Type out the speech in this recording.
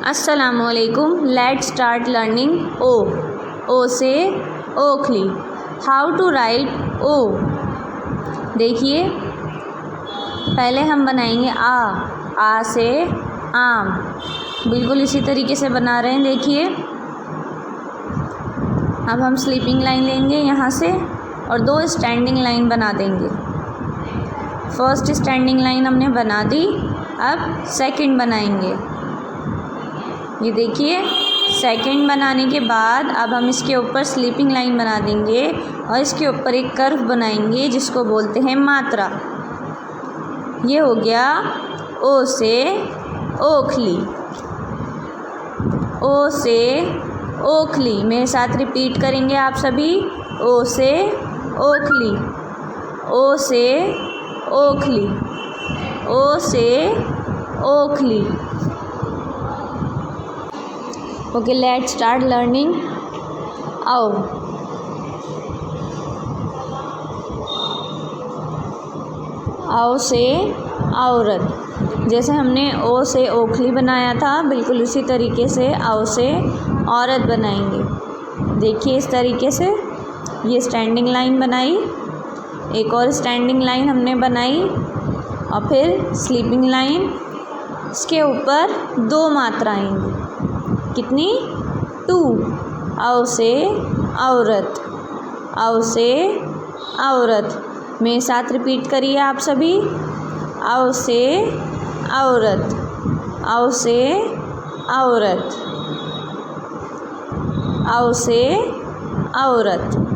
अस्सलामुअलैकुम। Let's start learning ओ। ओ से ओखली। हाउ टू राइट ओ। देखिए पहले हम बनाएंगे आ से आम। बिल्कुल इसी तरीके से बना रहे हैं। देखिए अब हम स्लीपिंग लाइन लेंगे यहाँ से और दो स्टैंडिंग लाइन बना देंगे। फर्स्ट स्टैंडिंग लाइन हमने बना दी, अब सेकंड बनाएंगे। ये देखिए सेकंड बनाने के बाद अब हम इसके ऊपर स्लीपिंग लाइन बना देंगे और इसके ऊपर एक कर्व बनाएंगे जिसको बोलते हैं मात्रा। ये हो गया ओ से ओखली। ओ से ओखली। मेरे साथ रिपीट करेंगे आप सभी। ओ से ओखली। ओ से ओखली। ओ से ओखली। Okay, let's start learning. आओ। आओ से औरत। जैसे हमने ओ से ओखली बनाया था बिल्कुल उसी तरीके से आओ से औरत बनाएंगे। देखिए इस तरीके से ये स्टैंडिंग लाइन बनाई, एक और स्टैंडिंग लाइन हमने बनाई और फिर स्लीपिंग लाइन। इसके ऊपर दो मात्रा आएंगी। कितनी? 2। औ से औरत। औ से औरत। मेरे साथ रिपीट करिए आप सभी। औ से औरत। औ से औरत। औ से औरत।